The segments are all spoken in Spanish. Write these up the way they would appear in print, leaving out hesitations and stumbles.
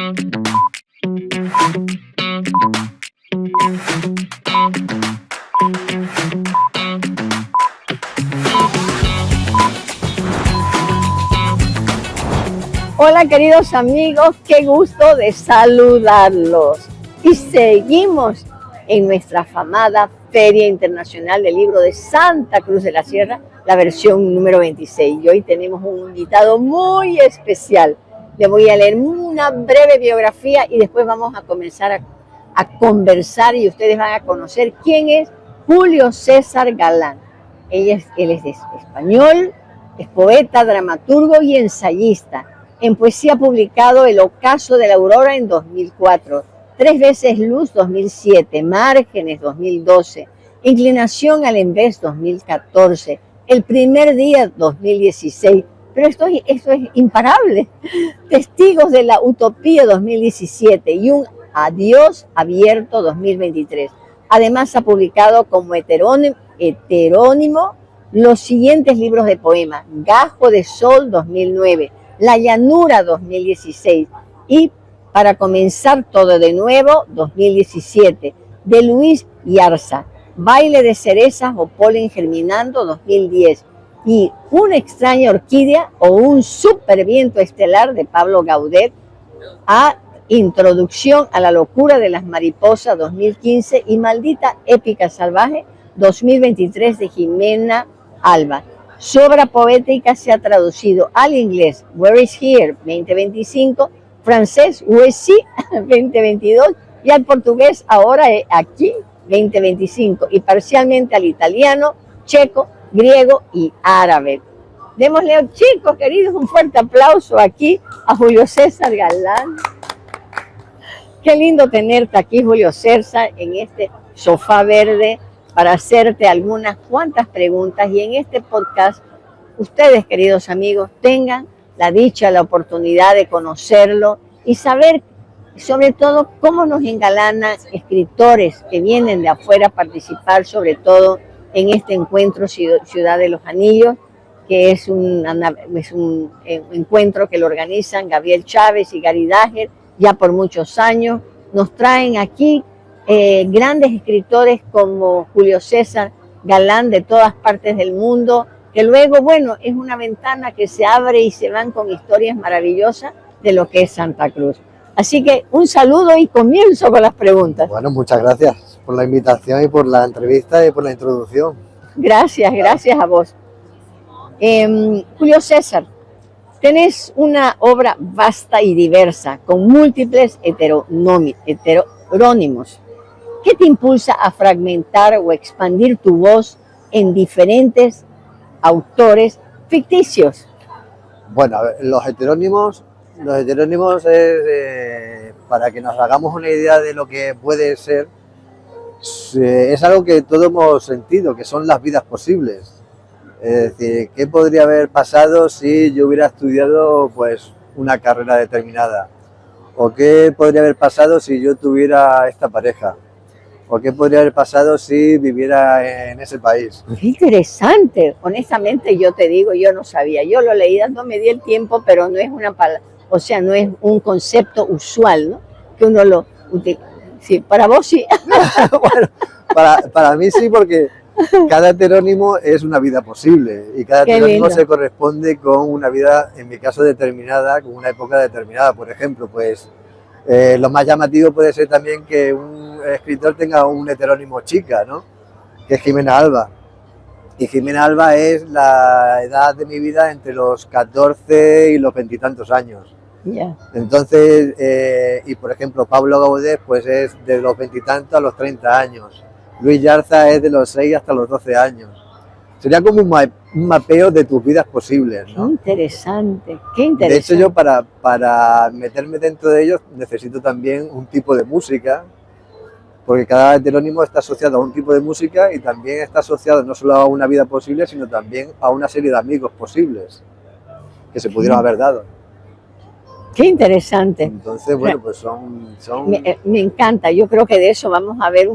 Hola queridos amigos, qué gusto de saludarlos. Y seguimos en nuestra afamada Feria Internacional del Libro de Santa Cruz de la Sierra, la versión número 26. Y hoy tenemos un invitado muy especial. Le voy a leer una breve biografía y después vamos a comenzar a conversar y ustedes van a conocer quién es Julio César Galán. Él es español, es poeta, dramaturgo y ensayista. En poesía ha publicado El ocaso de la aurora en 2004, Tres veces luz 2007, Márgenes 2012, Inclinación al Envés 2014, El primer día 2016, pero esto es imparable, Testigos de la utopía 2017 y Un adiós abierto 2023. Además ha publicado como heterónimo los siguientes libros de poemas: Gajo de Sol 2009, La llanura 2016 y Para comenzar todo de nuevo 2017, de Luis Yarza, Baile de cerezas o polen germinando 2010 y Una extraña orquídea o Un superviento estelar de Pablo Gaudet, a Introducción a la locura de las mariposas 2015 y Maldita épica salvaje 2023 de Jimena Alba. Su obra poética se ha traducido al inglés Where is Here 2025, francés Voici 2022 y al portugués Ahora aquí 2025 y parcialmente al italiano, checo, griego y árabe. Démosle, chicos queridos, un fuerte aplauso aquí a Julio César Galán. Qué lindo tenerte aquí, Julio César, en este sofá verde para hacerte algunas cuantas preguntas y en este podcast ustedes, queridos amigos, tengan la dicha, la oportunidad de conocerlo y saber sobre todo cómo nos engalanan escritores que vienen de afuera a participar, sobre todo en este encuentro Ciudad de los Anillos, que es un encuentro que lo organizan Gabriel Chávez y Gary Dager ya por muchos años. Nos traen aquí grandes escritores como Julio César Galán de todas partes del mundo, que luego, bueno, es una ventana que se abre y se van con historias maravillosas de lo que es Santa Cruz. Así que un saludo y comienzo con las preguntas. Bueno, muchas gracias por la invitación y por la entrevista y por la introducción. Gracias a vos. Julio César, tenés una obra vasta y diversa, con múltiples heterónimos. ¿Qué te impulsa a fragmentar o expandir tu voz en diferentes autores ficticios? Bueno, a ver, los heterónimos es, para que nos hagamos una idea de lo que puede ser, es algo que todos hemos sentido, que son las vidas posibles. Es decir, ¿qué podría haber pasado si yo hubiera estudiado pues una carrera determinada? ¿O qué podría haber pasado si yo tuviera esta pareja? ¿O qué podría haber pasado si viviera en ese país? Qué interesante. Honestamente, yo te digo, yo no sabía. Yo lo leí, no me di el tiempo, pero no es una palabra, o sea, no es un concepto usual, ¿no? Que uno lo utiliza. Sí, para vos sí. Bueno, para mí sí, porque cada heterónimo es una vida posible y cada heterónimo se corresponde con una vida, en mi caso, determinada, con una época determinada. Por ejemplo, pues lo más llamativo puede ser también que un escritor tenga un heterónimo chica, ¿no? Que es Jimena Alba. Y Jimena Alba es la edad de mi vida entre los 14 y los 20 y tantos años. Yeah. Entonces, y por ejemplo, Pablo Gaudet pues es de los 20 y tantos a los 30 años. Luis Yarza es de los 6 hasta los 12 años. Sería como un mapeo de tus vidas posibles, ¿no? Qué interesante, qué interesante. De hecho, yo para meterme dentro de ellos necesito también un tipo de música, porque cada heterónimo está asociado a un tipo de música y también está asociado no solo a una vida posible, sino también a una serie de amigos posibles que se pudieron haber dado. Qué interesante. Entonces, bueno, pues son... Me encanta, yo creo que de eso vamos a ver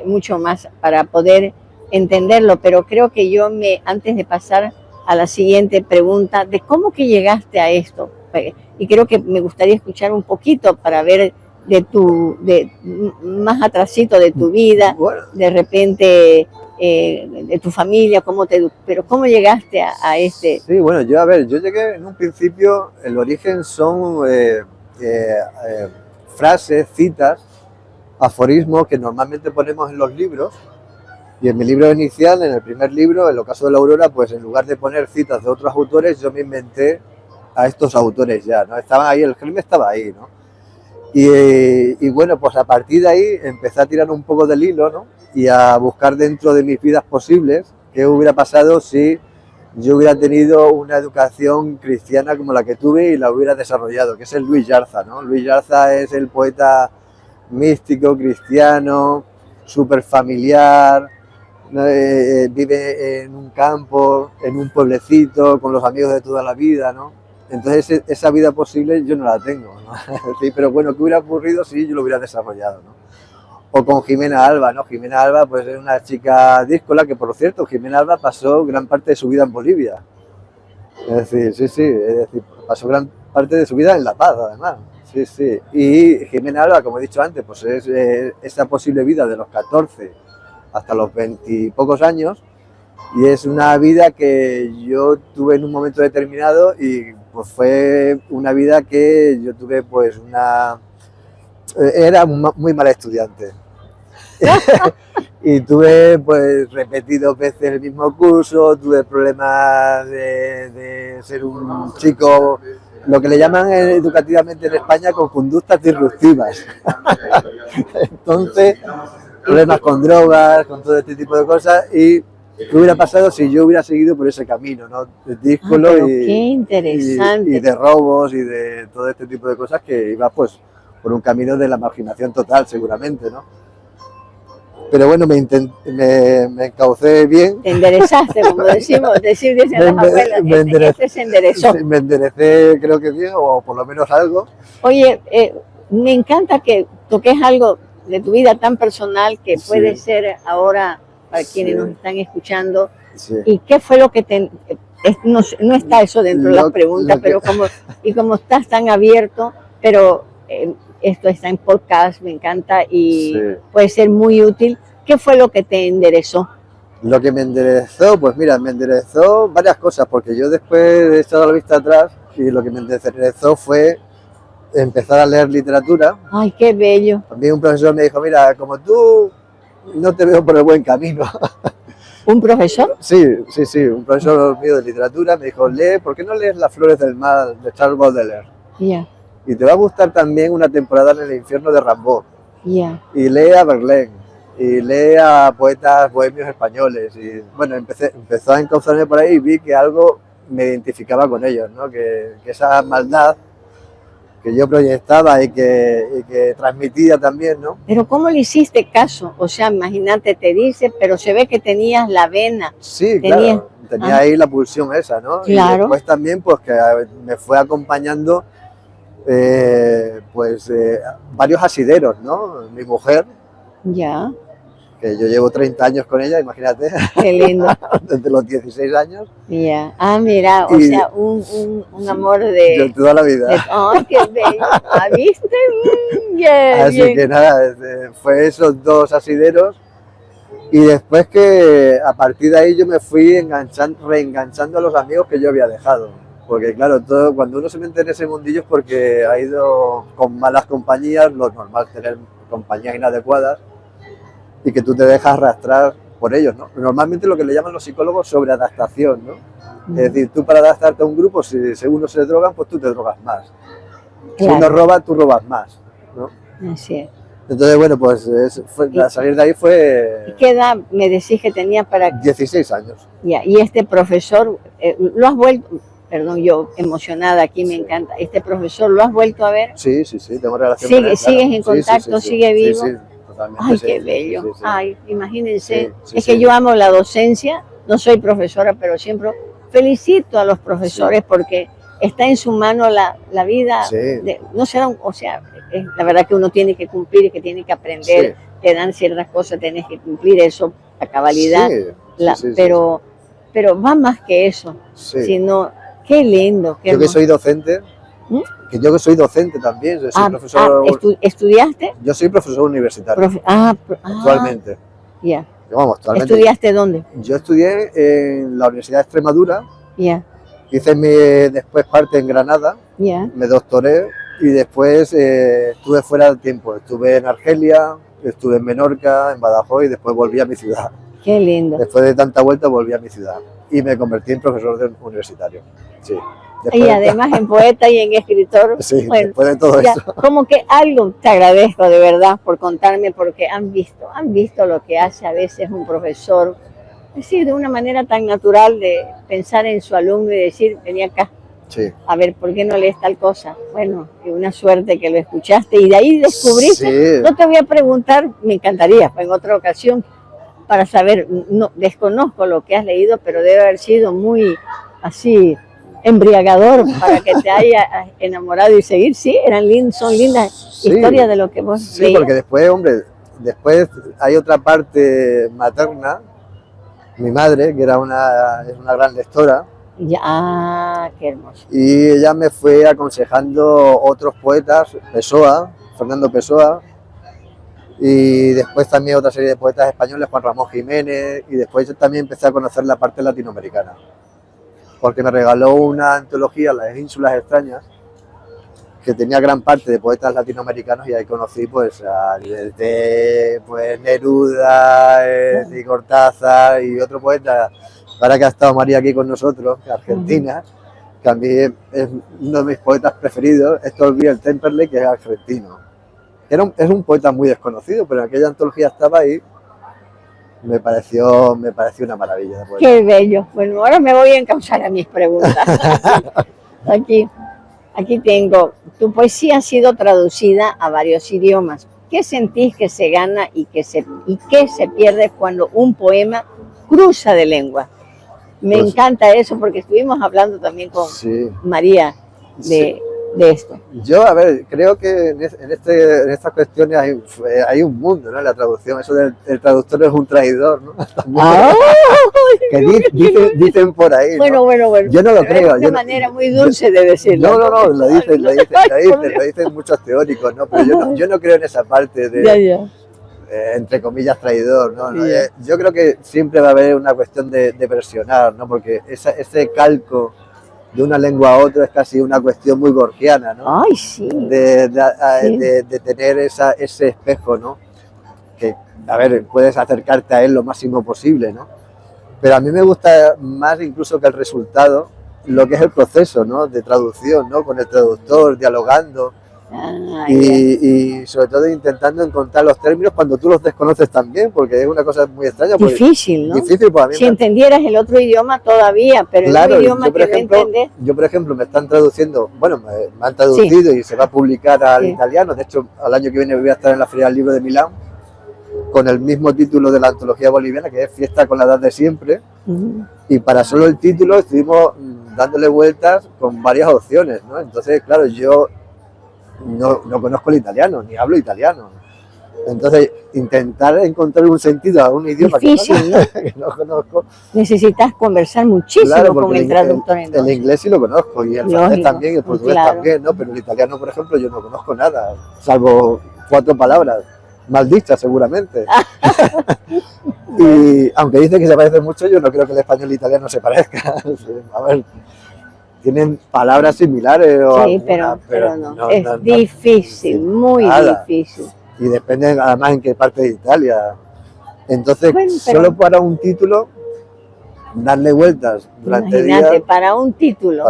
mucho más para poder entenderlo, pero creo que antes de pasar a la siguiente pregunta, de cómo que llegaste a esto, y creo que me gustaría escuchar un poquito para ver más atrasito de tu vida, Bueno, de repente de tu familia, pero cómo llegaste a este. sí, bueno, yo llegué en un principio, el origen son frases, citas, aforismos que normalmente ponemos en los libros. Y en mi libro inicial, en el primer libro, El ocaso de la aurora, pues en lugar de poner citas de otros autores, yo me inventé a estos autores ya, ¿no? Estaban ahí, el germen estaba ahí, ¿no? Y bueno, pues a partir de ahí empecé a tirar un poco del hilo, ¿no? Y a buscar dentro de mis vidas posibles qué hubiera pasado si yo hubiera tenido una educación cristiana como la que tuve y la hubiera desarrollado, que es el Luis Yarza, ¿no? Luis Yarza es el poeta místico, cristiano, súper familiar, vive en un campo, en un pueblecito, con los amigos de toda la vida, ¿no? Entonces esa vida posible yo no la tengo, ¿no? Sí, pero bueno, ¿qué hubiera ocurrido si yo lo hubiera desarrollado, ¿no? O con Jimena Alba, ¿no? Jimena Alba pues es una chica díscola que, por cierto, Jimena Alba pasó gran parte de su vida en Bolivia. Es decir, pasó gran parte de su vida en La Paz, además. Sí, sí. Y Jimena Alba, como he dicho antes, pues es esa posible vida de los 14 hasta los 20 y pocos años, y es una vida que yo tuve en un momento determinado y pues fue una vida que yo tuve pues era muy mal estudiante. Y tuve pues repetidos veces el mismo curso, tuve problemas de ser un chico, lo que le llaman educativamente en España, con conductas disruptivas. Entonces, problemas con drogas, con todo este tipo de cosas, y qué hubiera pasado si yo hubiera seguido por ese camino, ¿no? De díscolo qué interesante. y de robos y de todo este tipo de cosas, que iba pues por un camino de la marginación total, seguramente, ¿no? Pero bueno, me encaucé bien. Te enderezaste, como dicen las abuelas, este se enderezó. Me enderecé, creo que bien, o por lo menos algo. Oye, me encanta que toques algo de tu vida tan personal que puede ser ahora para quienes nos están escuchando. Sí. ¿Y qué fue lo que no está eso dentro de las preguntas, pero como estás tan abierto, pero esto está en podcast, me encanta y puede ser muy útil. ¿Qué fue lo que te enderezó? Lo que me enderezó, pues mira, me enderezó varias cosas, porque yo después he echado la vista atrás y lo que me enderezó fue empezar a leer literatura. ¡Ay, qué bello! También un profesor me dijo, mira, como tú no te veo por el buen camino. ¿Un profesor? Sí, un profesor mío de literatura me dijo, ¿por qué no lees Las flores del mal de Charles Baudelaire? Ya. Y te va a gustar también Una temporada en el infierno de Rimbaud. Ya. Y lee a Verlaine, y lee a poetas bohemios españoles. Y bueno, empezó a encauzarme por ahí y vi que algo me identificaba con ellos, ¿no? Que esa maldad que yo proyectaba y que transmitía también, ¿no? Pero ¿cómo le hiciste caso? O sea, imagínate, te dice, pero se ve que tenías la vena. Sí, claro, tenía ahí la pulsión esa, ¿no? Claro. Y después también, pues que me fue acompañando, varios asideros, ¿no? Mi mujer. Ya. Que yo llevo 30 años con ella, imagínate. Qué lindo. Desde los 16 años. Ya. Ah, mira, o sea, un amor de toda la vida. ¡Ay, qué bello! ¿Viste? Así que nada, fue esos dos asideros. Y después que a partir de ahí yo me fui reenganchando a los amigos que yo había dejado. Porque claro, cuando uno se mete en ese mundillo es porque ha ido con malas compañías, lo normal es tener compañías inadecuadas y que tú te dejas arrastrar por ellos, ¿no? Normalmente lo que le llaman los psicólogos sobreadaptación, ¿no? Es decir, tú para adaptarte a un grupo, si uno se drogan, pues tú te drogas más. Claro. Si uno roba, tú robas más, ¿no? Así es. Entonces, bueno, pues salir de ahí fue... ¿Qué edad me decís que tenía para...? 16 años. Ya, y este profesor, ¿lo has vuelto...? Perdón, yo emocionada aquí, me encanta. ¿Este profesor lo has vuelto a ver? Sí, tengo relación con él. ¿Sigues en contacto? ¿Sigue vivo? Sí, totalmente. Ay, qué bello. Sí. Ay, imagínense. Que yo amo la docencia, no soy profesora, pero siempre felicito a los profesores porque está en su mano la vida. No será la verdad que uno tiene que cumplir y que tiene que aprender. Te dan ciertas cosas, tienes que cumplir eso, la cabalidad. Pero va más que eso. Sino, qué lindo. Yo que soy docente, ¿Mm? Que yo soy docente también, yo soy profesor. ¿Estudiaste? Yo soy profesor universitario actualmente. Ya. Vamos, actualmente. ¿Estudiaste dónde? Yo estudié en la Universidad de Extremadura. Ya. Hice después parte en Granada. Ya. Me doctoré y después estuve fuera del tiempo. Estuve en Argelia, estuve en Menorca, en Badajoz y después volví a mi ciudad. Qué lindo. Después de tanta vuelta volví a mi ciudad y me convertí en profesor universitario. Sí. Y además en poeta y en escritor. Sí, bueno, después de todo eso. Como que algo te agradezco de verdad por contarme, porque han visto lo que hace a veces un profesor, es decir, de una manera tan natural de pensar en su alumno y decir, vení acá, sí, a ver, ¿por qué no lees tal cosa? Bueno, y una suerte que lo escuchaste y de ahí descubriste. Sí. No te voy a preguntar, me encantaría en otra ocasión para saber, no desconozco lo que has leído, pero debe haber sido muy así embriagador para que te haya enamorado y seguir. Sí, son lindas historias de lo que vos leías. Sí, porque después, hombre, después hay otra parte materna, mi madre, que es una gran lectora. Ya, qué hermoso. Y ella me fue aconsejando otros poetas, Fernando Pessoa, y después también otra serie de poetas españoles, Juan Ramón Jiménez, y después yo también empecé a conocer la parte latinoamericana, porque me regaló una antología, Las Ínsulas Extrañas, que tenía gran parte de poetas latinoamericanos, y ahí conocí pues desde Neruda, y Cortázar y otro poeta, ahora que ha estado María aquí con nosotros, argentina, que a mí es uno de mis poetas preferidos, Héctor Temperley, que es argentino. Es un poeta muy desconocido, pero en aquella antología estaba ahí. Me pareció una maravilla de poeta. Qué bello. Bueno, ahora me voy a encauzar a mis preguntas. Aquí tengo, tu poesía ha sido traducida a varios idiomas. ¿Qué sentís que se gana y qué se pierde cuando un poema cruza de lengua? Me encanta eso, porque estuvimos hablando también con María de esto. Yo, a ver, creo que en estas cuestiones hay un mundo, ¿no? La traducción, eso del traductor es un traidor, ¿no? Que dicen por ahí, ¿no? Bueno. Yo no lo creo. Es una manera muy dulce de decirlo. No, lo dicen muchos teóricos, ¿no? Pero yo no creo en esa parte de, entre comillas, traidor, ¿no? Yo creo que siempre va a haber una cuestión de versionar, ¿no? Porque ese calco de una lengua a otra es casi una cuestión muy gorgiana, ¿no? Ay, sí. De tener ese espejo, ¿no? Que, a ver, puedes acercarte a él lo máximo posible, ¿no? Pero a mí me gusta más incluso que el resultado, lo que es el proceso, ¿no? De traducción, ¿no? Con el traductor, dialogando. Y sobre todo intentando encontrar los términos cuando tú los desconoces también, porque es una cosa muy extraña. Difícil, ¿no? Difícil para mí. Si entendieras el otro idioma todavía, pero claro, el idioma que no entendés. Yo, por ejemplo, me están traduciendo, bueno, me han traducido y se va a publicar al italiano. De hecho, al año que viene voy a estar en la Feria del Libro de Milán con el mismo título de la antología boliviana, que es Fiesta con la edad de siempre. Y para solo el título estuvimos dándole vueltas con varias opciones, ¿no? Entonces, claro, yo no conozco el italiano, ni hablo italiano. Entonces, intentar encontrar un sentido a un idioma difícil, que no conozco. Necesitas conversar muchísimo con el traductor. El inglés sí lo conozco, y el francés también, y el portugués también, ¿no? Pero el italiano, por ejemplo, yo no conozco nada, salvo 4 palabras, mal dichas seguramente. Y aunque dicen que se parecen mucho, yo no creo que el español y el italiano se parezcan. A ver, tienen palabras similares. Sí, pero no. Es difícil, muy difícil. Y depende además en qué parte de Italia. Entonces, solo para un título, darle vueltas durante días. Para un título.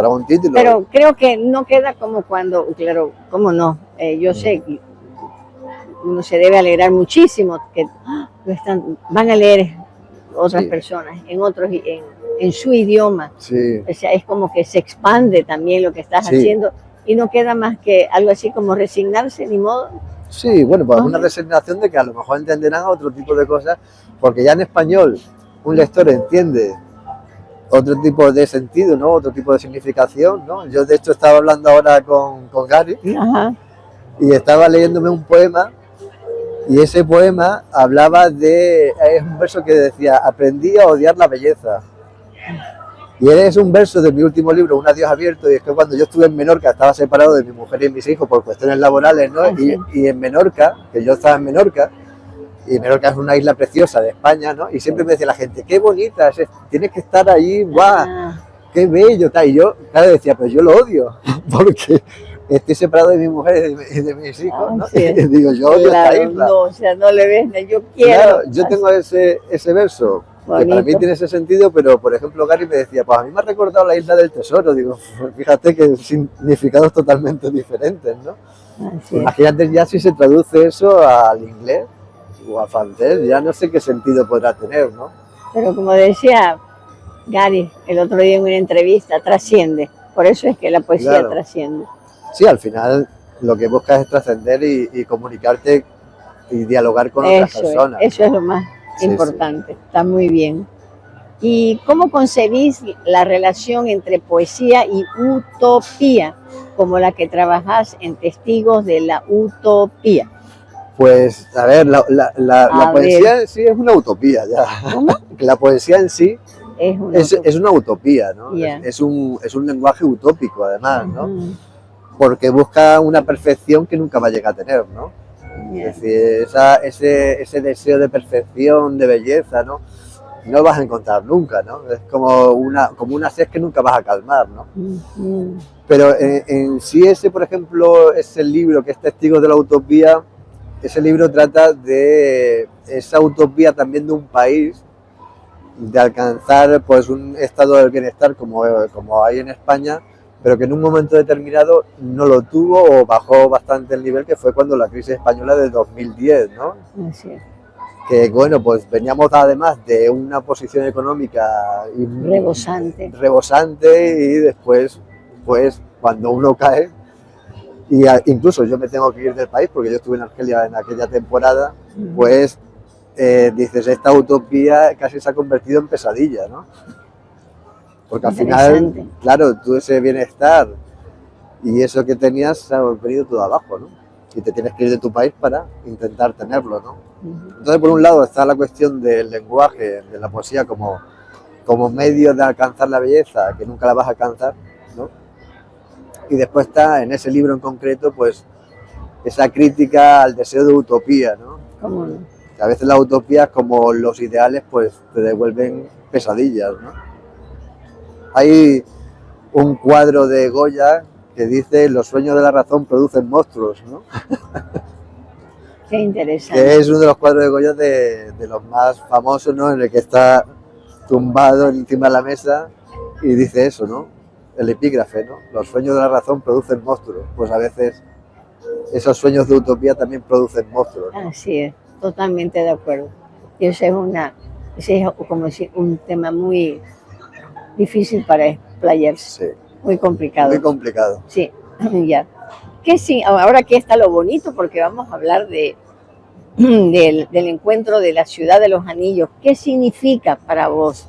Pero creo que no queda como cuando, claro, cómo no. Yo sé que uno se debe alegrar muchísimo que van a leer otras personas en su idioma. O sea, es como que se expande también lo que estás haciendo y no queda más que algo así como resignarse, ni modo. Sí, bueno, pues una resignación de que a lo mejor entenderán otro tipo de cosas, porque ya en español un lector entiende otro tipo de sentido, ¿no? Otro tipo de significación, ¿no? Yo de hecho estaba hablando ahora con Gary y estaba leyéndome un poema, y ese poema hablaba es un verso que decía: aprendí a odiar la belleza. Y es un verso de mi último libro, Un adiós abierto, y es que cuando yo estuve en Menorca estaba separado de mi mujer y mis hijos por cuestiones laborales, ¿no? Y en Menorca, que yo estaba en Menorca, y Menorca es una isla preciosa de España, ¿no? Y siempre me decía la gente, qué bonita, tienes que estar allí, ¡guau! ¡Qué bello! Tal. Y yo, claro, decía, pero yo lo odio, porque estoy separado de mi mujer y de mis hijos, ¿no? Sí. Y digo, yo odio esta isla. No, o sea, no le ves, yo quiero. Claro, yo tengo ese verso, bonito, que para mí tiene ese sentido, pero por ejemplo Gary me decía, pues a mí me ha recordado la Isla del Tesoro, digo, fíjate que significados totalmente diferentes, ¿no? Imagínate ya si se traduce eso al inglés o al francés, ya no sé qué sentido podrá tener, ¿no? Pero como decía Gary el otro día en una entrevista, trasciende, por eso es que la poesía trasciende. Sí, al final lo que buscas es trascender y comunicarte y dialogar con otras personas. Eso es lo más importante, sí. Está muy bien. ¿Y cómo concebís la relación entre poesía y utopía, como la que trabajás en Testigos de la Utopía? Pues, a ver, la poesía en sí es una utopía, ya. ¿Cómo? La poesía en sí es una utopía, ¿no? Yeah. Es un lenguaje utópico, además, ¿no? Porque busca una perfección que nunca va a llegar a tener, ¿no? Yeah. Es decir, ese deseo de perfección, de belleza, ¿no? No lo vas a encontrar nunca, ¿no? Es como una sed que nunca vas a calmar, ¿no? Pero en sí por ejemplo, ese libro que es Testigos de la Utopía, ese libro trata de esa utopía también de un país, de alcanzar pues un estado del bienestar como hay en España, pero que en un momento determinado no lo tuvo o bajó bastante el nivel, que fue cuando la crisis española de 2010, ¿no? Así es. Que bueno, pues veníamos además de una posición económica rebosante y después, pues cuando uno cae, y incluso yo me tengo que ir del país porque yo estuve en Argelia en aquella temporada, pues dices, esta utopía casi se ha convertido en pesadilla, ¿no? Porque al final, claro, tú ese bienestar y eso que tenías se ha venido todo abajo, ¿no? Y te tienes que ir de tu país para intentar tenerlo, ¿no? Entonces, por un lado está la cuestión del lenguaje, de la poesía como medio de alcanzar la belleza, que nunca la vas a alcanzar, ¿no? Y después está, en ese libro en concreto, pues, esa crítica al deseo de utopía, ¿no? ¿Cómo no? Que a veces las utopías, como los ideales, pues, te devuelven pesadillas, ¿no? Hay un cuadro de Goya que dice, los sueños de la razón producen monstruos, ¿no? Qué interesante. Que es uno de los cuadros de Goya de los más famosos, ¿no? En el que está tumbado encima de la mesa y dice eso, ¿no? El epígrafe, ¿no? Los sueños de la razón producen monstruos. Pues a veces esos sueños de utopía también producen monstruos, ¿no? Así es, totalmente de acuerdo. Y ese es como decir, un tema muy difícil para explayarse. Sí. Muy complicado. Muy complicado. Sí, ya. Ahora aquí está lo bonito, porque vamos a hablar del encuentro de la Ciudad de los Anillos. ¿Qué significa para vos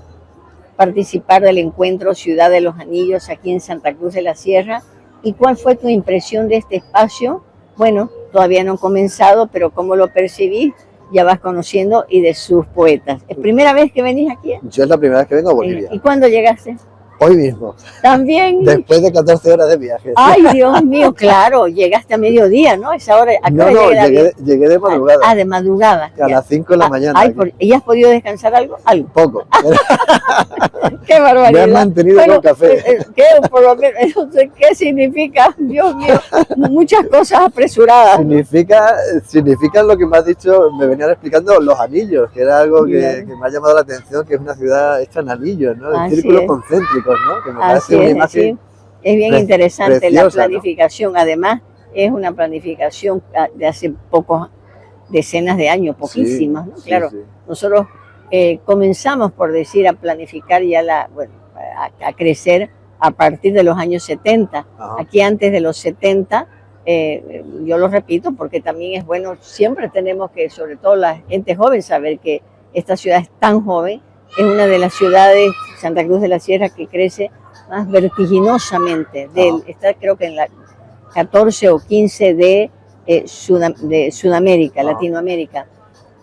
participar del encuentro Ciudad de los Anillos aquí en Santa Cruz de la Sierra? ¿Y cuál fue tu impresión de este espacio? Bueno, todavía no ha comenzado, pero ¿cómo lo percibís? Ya vas conociendo, y de sus poetas. ¿Es primera vez que venís aquí? Yo es la primera vez que vengo a Bolivia. ¿Y cuándo llegaste? Hoy mismo. ¿También? Después de 14 horas de viaje. Ay, Dios mío, claro, llegaste a mediodía, ¿no? Esa hora, llegué de madrugada. De madrugada. A las 5 de la mañana. ¿Y has podido descansar algo? Algo. Poco. Qué barbaridad. Me han mantenido con café. Por lo menos, ¿qué significa? Dios mío, muchas cosas apresuradas. Significa lo que me has dicho, me venían explicando los anillos, que era algo que me ha llamado la atención, que es una ciudad hecha en anillos, ¿no? En círculos concéntricos, ¿no? Que me parece una imagen es bien interesante preciosa, la planificación, ¿no? Además es una planificación de hace pocos decenas de años, poquísimas, ¿no? Claro, sí. Nosotros comenzamos, por decir, a planificar ya a crecer a partir de los años 70. Ajá. Aquí antes de los 70, yo lo repito porque también es bueno, siempre tenemos que, sobre todo la gente joven, saber que esta ciudad es tan joven. Es una de las ciudades, Santa Cruz de la Sierra, que crece más vertiginosamente. Está creo que en la 14 o 15 de Sudamérica, Latinoamérica.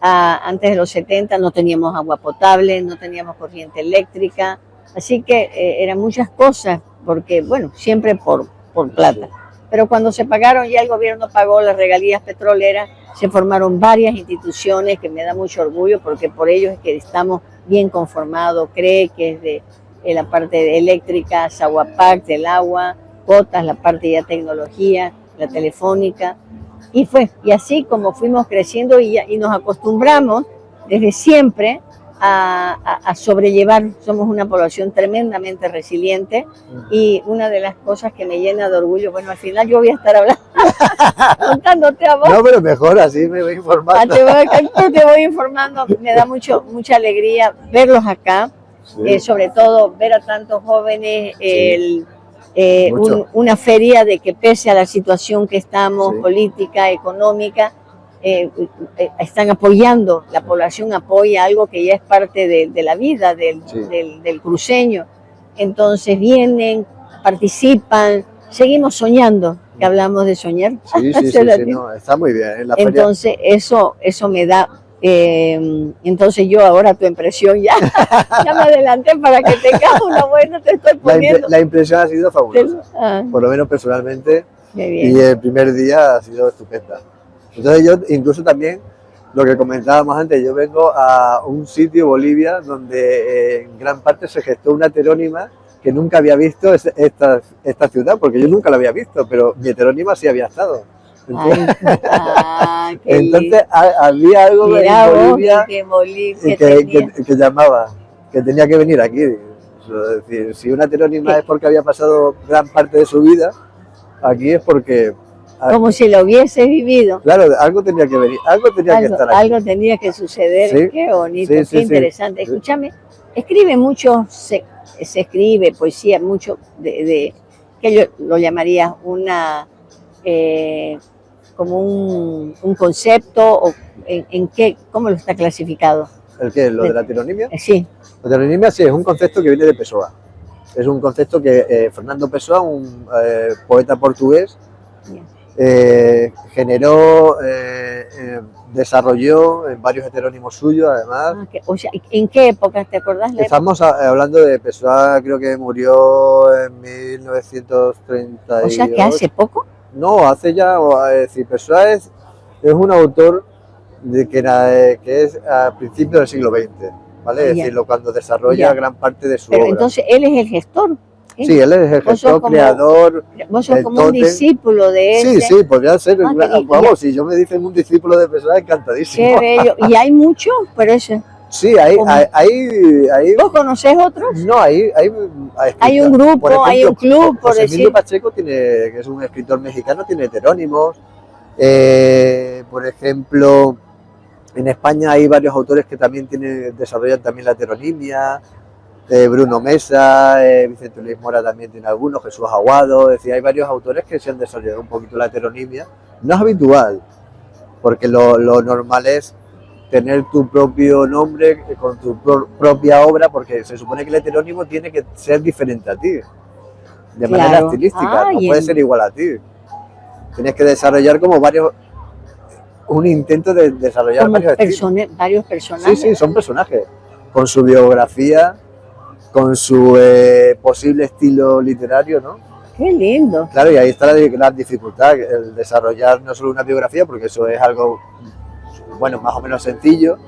Antes de los 70 no teníamos agua potable, no teníamos corriente eléctrica, Así que eran muchas cosas, porque, bueno, siempre por plata. Pero cuando se pagaron, ya el gobierno pagó las regalías petroleras, se formaron varias instituciones que me da mucho orgullo, porque por ellos es que estamos bien conformados. CRE, que es de la parte de eléctrica, Saguapac, del agua, Cotas, la parte de tecnología, la telefónica. Y así como fuimos creciendo y nos acostumbramos desde siempre a sobrellevar. Somos una población tremendamente resiliente, y una de las cosas que me llena de orgullo, bueno, al final yo voy a estar hablando, contándote a vos. No, pero mejor, así me voy informando. Te voy informando, me da mucha alegría verlos acá, sí. Sobre todo ver a tantos jóvenes, sí. Una feria de que pese a la situación que estamos, sí, política, económica, están apoyando, la población apoya algo que ya es parte de la vida del cruceño. Entonces vienen, participan, seguimos soñando, que hablamos de soñar. Sí, no, está muy bien. En la entonces feria. Eso me da, entonces yo ahora tu impresión ya me adelanté para que tengas una buena, te estoy poniendo. La impresión ha sido fabulosa, por lo menos personalmente, y el primer día ha sido estupenda. Entonces yo incluso también, lo que comentábamos antes, yo vengo a un sitio, Bolivia, donde en gran parte se gestó una heterónima que nunca había visto esta ciudad, porque yo nunca la había visto, pero mi heterónima sí había estado. Entonces había algo en Bolivia que llamaba, que tenía que venir aquí. Es decir, si una heterónima es porque había pasado gran parte de su vida, aquí es porque... Como si lo hubiese vivido. Claro, algo tenía que venir, algo tenía que estar aquí. Algo tenía que suceder, ¿sí? Qué bonito, qué interesante. Sí. Escúchame, escribe mucho, se escribe poesía, mucho que yo lo llamaría como un concepto, o en qué, ¿cómo lo está clasificado? ¿El qué? ¿Lo de la heteronimia? Sí. La heteronimia sí, es un concepto que viene de Pessoa. Es un concepto que Fernando Pessoa, un poeta portugués, generó, desarrolló en varios heterónimos suyos, además. O sea, ¿en qué época te acordás? Estamos hablando de Pessoa, creo que murió en 1938. O sea, que hace poco. No, hace ya, es decir, Pessoa es un autor que es a principios del siglo XX, ¿vale? Es decir, cuando desarrolla gran parte de su obra. Pero entonces él es el gestor. Sí, él es el gestor, creador. Vos sos como un discípulo de él. Sí, podría ser. Vamos, si yo me dicen un discípulo de Pessoa, encantadísimo. Qué bello. ¿Y hay muchos? Pero eso. Sí, hay. ¿Vos conocés otros? No, hay un grupo, ejemplo, hay un club, por decir. Emilio Pacheco, que es un escritor mexicano, tiene heterónimos. Por ejemplo, en España hay varios autores que también desarrollan también la heteronimia. Bruno Mesa, Vicente Luis Mora también tiene algunos, Jesús Aguado, es decir, hay varios autores que se han desarrollado un poquito la heteronimia. No es habitual, porque lo normal es tener tu propio nombre con tu propia obra, porque se supone que el heterónimo tiene que ser diferente a ti, de manera estilística, no puede ser igual a ti. Tienes que desarrollar como un intento de desarrollar varios personajes. Sí, son personajes, con su biografía, con su posible estilo literario, ¿no? ¡Qué lindo! Claro, y ahí está la gran dificultad, el desarrollar no solo una biografía, porque eso es algo, bueno, más o menos sencillo,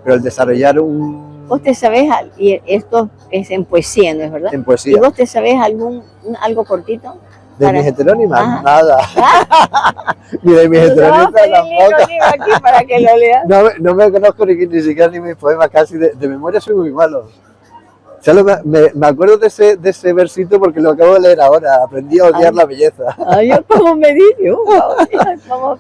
pero el desarrollar ¿Vos te sabés, y esto es en poesía, ¿no es verdad? En poesía. ¿Y vos te sabés algo cortito? ¿De mis heterónimas? Nada. Ni de mis heterónimas tampoco. Aquí para que lo leas. No me conozco ni siquiera ni mis poemas, casi de memoria soy muy malo. Solo me acuerdo de ese versito porque lo acabo de leer ahora. Aprendí a odiar la belleza. Yo como me digo,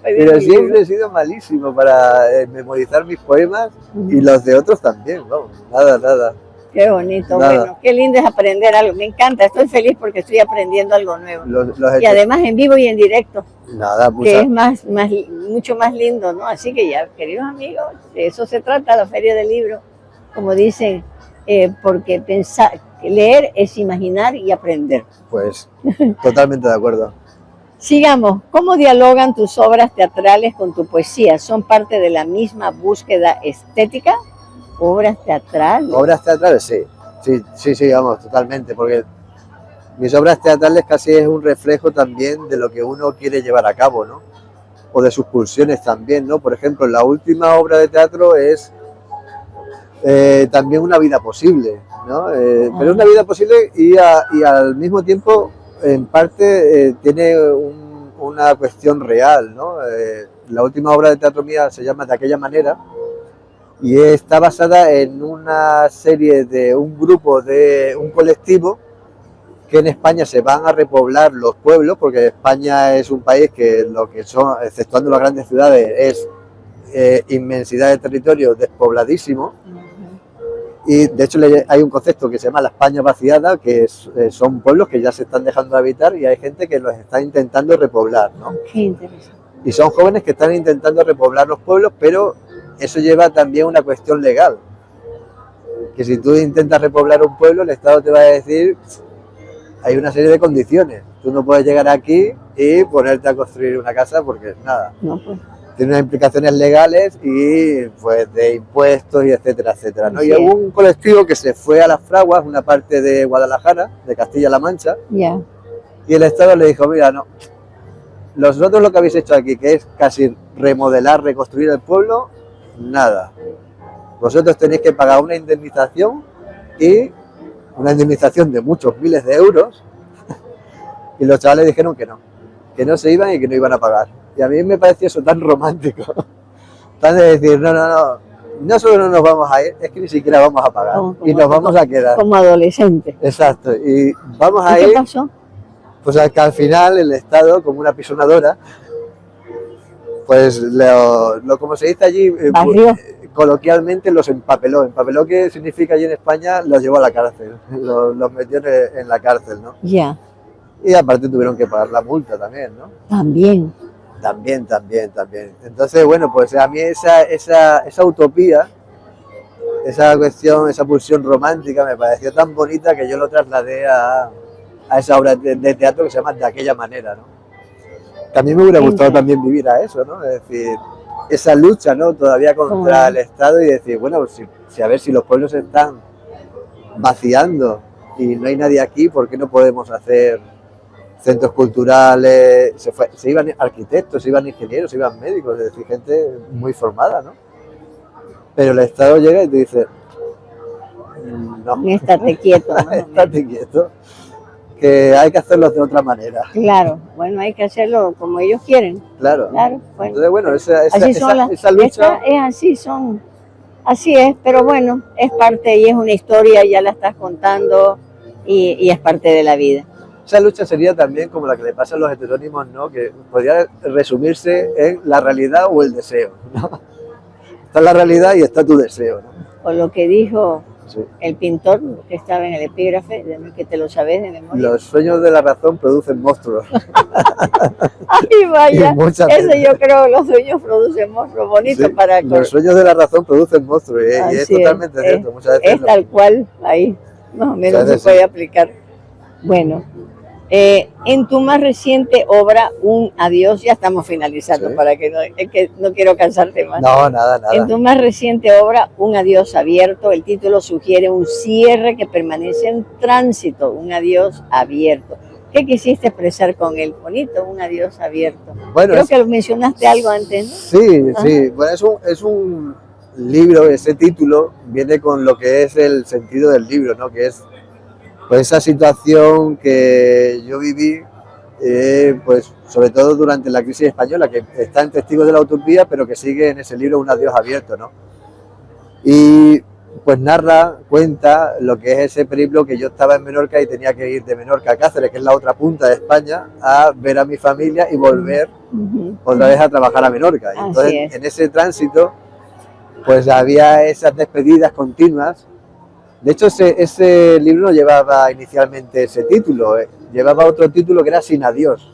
pero siempre he sido malísimo para memorizar mis poemas y los de otros también. No, nada. Qué bonito, bueno, qué lindo es aprender algo. Me encanta, estoy feliz porque estoy aprendiendo algo nuevo. Y además en vivo y en directo. Que es mucho más lindo, ¿no? Así que ya, queridos amigos, de eso se trata la Feria del Libro. Como dicen, porque leer es imaginar y aprender. Pues, totalmente de acuerdo. Sigamos. ¿Cómo dialogan tus obras teatrales con tu poesía? ¿Son parte de la misma búsqueda estética? ¿Obras teatrales? Obras teatrales, sí. Sí, vamos, totalmente, porque mis obras teatrales casi es un reflejo también de lo que uno quiere llevar a cabo, ¿no? O de sus pulsiones también, ¿no? Por ejemplo, la última obra de teatro es también una vida posible, ¿no? Pero es una vida posible y al mismo tiempo, en parte, tiene una cuestión real, ¿no? La última obra de teatro mía se llama De aquella manera y está basada en una serie de un grupo de un colectivo que en España se van a repoblar los pueblos, porque España es un país que lo que son, exceptuando las grandes ciudades, es inmensidad de territorio despobladísimo. Y de hecho hay un concepto que se llama la España vaciada, que son pueblos que ya se están dejando de habitar y hay gente que los está intentando repoblar, ¿no? Qué interesante. Y son jóvenes que están intentando repoblar los pueblos, pero eso lleva también una cuestión legal. Que si tú intentas repoblar un pueblo, el Estado te va a decir, hay una serie de condiciones. Tú no puedes llegar aquí y ponerte a construir una casa porque nada. No, pues. Tiene unas implicaciones legales y pues de impuestos y etcétera, etcétera, ¿no? Sí. Y hubo un colectivo que se fue a Las Fraguas, una parte de Guadalajara, de Castilla-La Mancha, Ya. y el Estado le dijo, mira, no, vosotros lo que habéis hecho aquí, que es casi remodelar, reconstruir el pueblo, nada. Vosotros tenéis que pagar una indemnización y una indemnización de muchos miles de euros, y los chavales dijeron que no se iban y que no iban a pagar. Y a mí me pareció eso tan romántico, tan de decir, no solo no nos vamos a ir, es que ni siquiera vamos a pagar y nos vamos a quedar. Como adolescentes. Exacto, y vamos a ¿Y ir. qué pasó? Pues que al final el Estado, como una pisonadora, pues como se dice allí, coloquialmente los empapeló. Empapeló, que significa allí en España, los llevó a la cárcel, los metió en la cárcel, ¿no? Ya. Y aparte tuvieron que pagar la multa también, ¿no? También. También. Entonces, bueno, pues a mí esa utopía, esa cuestión, esa pulsión romántica me pareció tan bonita que yo lo trasladé a esa obra de teatro que se llama De aquella manera, ¿no? También me hubiera gustado también vivir a eso, ¿no? Es decir, esa lucha, ¿no? Todavía contra el Estado y decir, bueno, a ver si los pueblos se están vaciando y no hay nadie aquí, ¿por qué no podemos hacer centros culturales? Se iban arquitectos, se iban ingenieros, se iban médicos, es decir, gente muy formada, ¿no? Pero el Estado llega y te dice, no. Estate quieto. ¿No? Estate quieto, que hay que hacerlo de otra manera. Claro, bueno, hay que hacerlo como ellos quieren. Claro. Bueno. Entonces, bueno, esa Es lucha... así, así es, pero bueno, es parte y es una historia, ya la estás contando y es parte de la vida. Esa lucha sería también como la que le pasa a los heterónimos, ¿no? Que podría resumirse en la realidad o el deseo, ¿no? Está la realidad y está tu deseo, ¿no? O lo que dijo el pintor que estaba en el epígrafe, que te lo sabes de memoria. Los sueños de la razón producen monstruos. Ay, vaya, eso yo creo, los sueños producen monstruos bonitos para... Los sueños de la razón producen monstruos, y es totalmente cierto. Muchas veces es tal cual, ahí, más o menos se puede aplicar. Bueno, en tu más reciente obra, Un adiós, ya estamos finalizando, para que no quiero cansarte más. No, nada. En tu más reciente obra, Un adiós abierto, el título sugiere un cierre que permanece en tránsito, un adiós abierto. ¿Qué quisiste expresar con el bonito, un adiós abierto? Bueno, creo que mencionaste algo antes, ¿no? Sí. Bueno, es un libro, ese título viene con lo que es el sentido del libro, ¿no? Que es pues esa situación que yo viví, pues sobre todo durante la crisis española, que está en Testigos de la Utopía, pero que sigue en ese libro Un adiós abierto, ¿no? Y pues cuenta lo que es ese periplo que yo estaba en Menorca y tenía que ir de Menorca a Cáceres, que es la otra punta de España, a ver a mi familia y volver otra vez a trabajar a Menorca. Y entonces, en ese tránsito, pues había esas despedidas continuas. De hecho, ese libro no llevaba inicialmente ese título, llevaba otro título que era Sin adiós,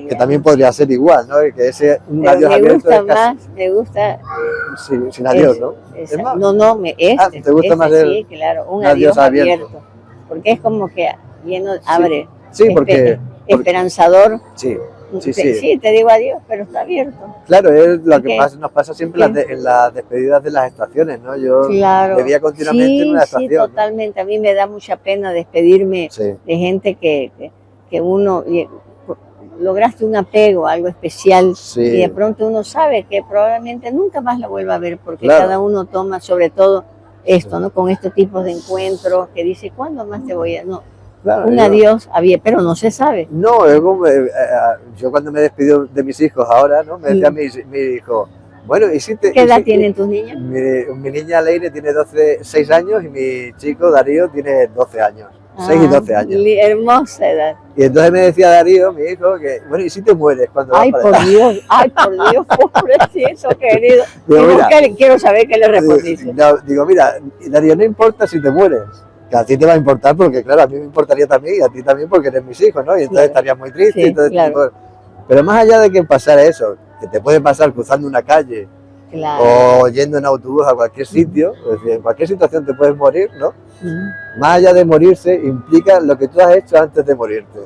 que también podría ser igual, ¿no? Que ese un adiós abierto me gusta sin adiós, ¿no? ¿te gusta más el sí, claro, un adiós abierto, porque es como que abre, sí, porque esperanzador. Sí, Sí, sí. Sí, te digo adiós, pero está abierto. Claro, es lo que ¿Qué? nos pasa siempre en las despedidas de las estaciones, ¿no? Yo Claro. bebía continuamente en una estación. Sí, totalmente. A mí me da mucha pena despedirme de gente que uno lograste un apego, algo especial, y de pronto uno sabe que probablemente nunca más la vuelva a ver, porque cada uno toma, sobre todo esto, ¿no? Con estos tipos de encuentros, que dice, ¿cuándo más te voy a...? No. Claro, un adiós había, pero no se sabe. No, yo cuando me despido de mis hijos ahora, ¿no? Me decía mi hijo, bueno, ¿y si te...? ¿Qué edad tienen tus niños? Mi niña Leire tiene 6 años y mi chico Darío tiene 12 años. 6 y 12 años. Hermosa edad. Y entonces me decía Darío, mi hijo, que, bueno, ¿y si te mueres cuando ay, por Dios, pobrecito, querido. Digo, mira, quiero saber qué le respondiste. No, digo, mira, Darío, no importa si te mueres, que a ti te va a importar porque, claro, a mí me importaría también y a ti también porque eres mis hijos, ¿no? Y entonces estarías muy triste. Sí, entonces, claro. Pero más allá de que pasara eso, que te puede pasar cruzando una calle, o yendo en autobús a cualquier sitio, es decir, en cualquier situación te puedes morir, ¿no? Más allá de morirse, implica lo que tú has hecho antes de morirte.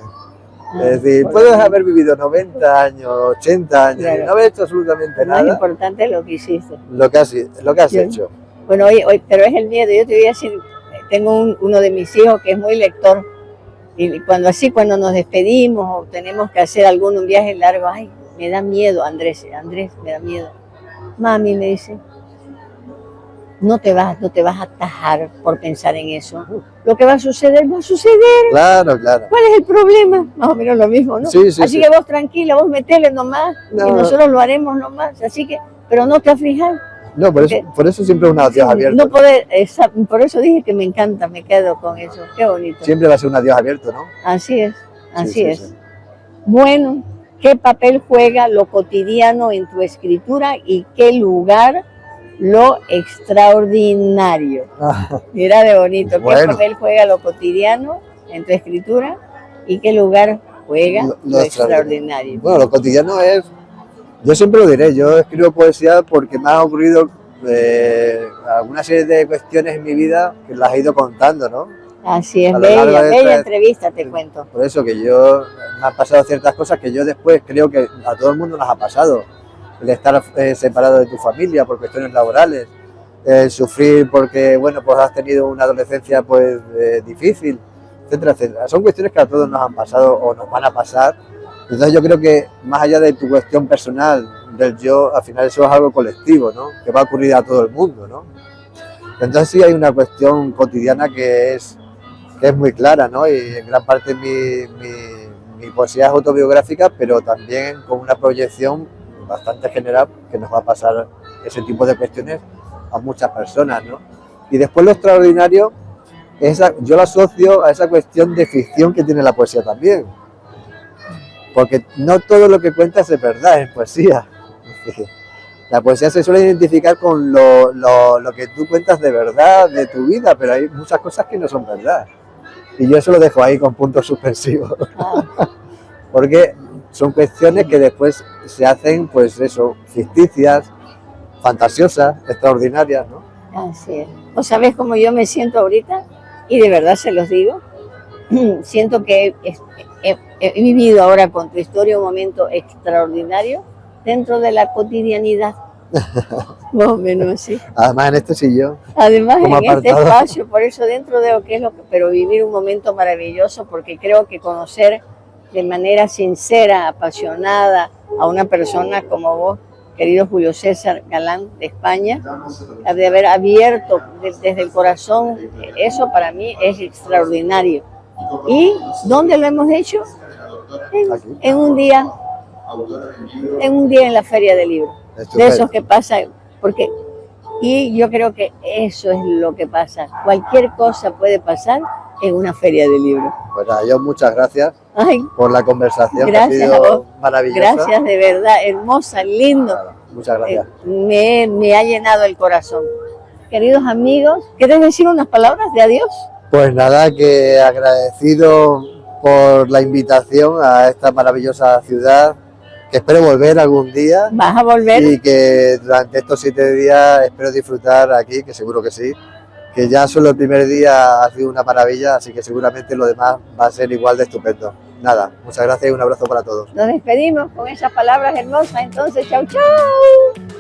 Es decir, puedes haber vivido 90 años, 80 años y no haber hecho absolutamente nada. Lo importante es lo que hiciste. Lo que has hecho. Bueno, hoy, pero es el miedo. Yo te voy a decir, tengo uno de mis hijos que es muy lector, y cuando nos despedimos o tenemos que hacer un viaje largo, ay, me da miedo, Andrés, me da miedo. Mami, me dice, no te vas a atajar por pensar en eso. Lo que va a suceder. Claro, claro. ¿Cuál es el problema? Más o menos lo mismo, ¿no? Sí, así que vos tranquila, vos metele nomás, y nosotros lo haremos nomás. Así que, pero no te aflijas. No, por eso siempre es un adiós abierto. No por eso dije que me encanta, me quedo con eso. Qué bonito. Siempre va a ser un adiós abierto, ¿no? Así es. Sí. Bueno, ¿qué papel juega lo cotidiano en tu escritura y qué lugar lo extraordinario? Mira de bonito. ¿Qué papel juega lo cotidiano en tu escritura y qué lugar juega lo extraordinario? Bueno, lo cotidiano es... Yo siempre lo diré, yo escribo poesía porque me ha ocurrido alguna serie de cuestiones en mi vida que las he ido contando, ¿no? Así es, bella entrevista, te cuento. Por eso que me han pasado ciertas cosas que yo después creo que a todo el mundo nos ha pasado. El estar separado de tu familia por cuestiones laborales, el sufrir porque, bueno, pues has tenido una adolescencia pues difícil, etcétera, etcétera. Son cuestiones que a todos nos han pasado o nos van a pasar. Entonces yo creo que más allá de tu cuestión personal, del yo, al final eso es algo colectivo, ¿no? Que va a ocurrir a todo el mundo, ¿no? Entonces sí hay una cuestión cotidiana que es muy clara, ¿no? Y en gran parte mi poesía es autobiográfica, pero también con una proyección bastante general que nos va a pasar ese tipo de cuestiones a muchas personas, ¿no? Y después lo extraordinario, yo lo asocio a esa cuestión de ficción que tiene la poesía también. Porque no todo lo que cuentas es verdad en poesía. La poesía se suele identificar con lo que tú cuentas de verdad, de tu vida, pero hay muchas cosas que no son verdad. Y yo eso lo dejo ahí con puntos suspensivos. Porque son cuestiones que después se hacen, pues eso, ficticias, fantasiosas, extraordinarias, ¿no? Así es. ¿O sabes cómo yo me siento ahorita? Y de verdad se los digo. Siento que he vivido ahora con tu historia un momento extraordinario dentro de la cotidianidad. Más o menos así. Además en este sillón. Además en este espacio, por eso dentro de lo que es pero vivir un momento maravilloso, porque creo que conocer de manera sincera, apasionada a una persona como vos, querido Julio César Galán de España, de haber abierto desde el corazón, eso para mí es extraordinario. ¿Y dónde lo hemos hecho? En un día en la Feria del Libro. De esos que pasa, y yo creo que eso es lo que pasa. Cualquier cosa puede pasar en una Feria del Libro. Pues nada, yo muchas gracias por la conversación, gracias que ha sido maravillosa. Gracias, de verdad, hermosa, lindo. Muchas gracias. Me ha llenado el corazón. Queridos amigos, ¿quieres decir unas palabras de adiós? Pues nada, que agradecido por la invitación a esta maravillosa ciudad, que espero volver algún día. ¿Vas a volver? Y que durante estos 7 días espero disfrutar aquí, que seguro que sí, que ya solo el primer día ha sido una maravilla, así que seguramente lo demás va a ser igual de estupendo. nada, muchas gracias y un abrazo para todos. Nos despedimos con esas palabras hermosas, entonces, chau, chau.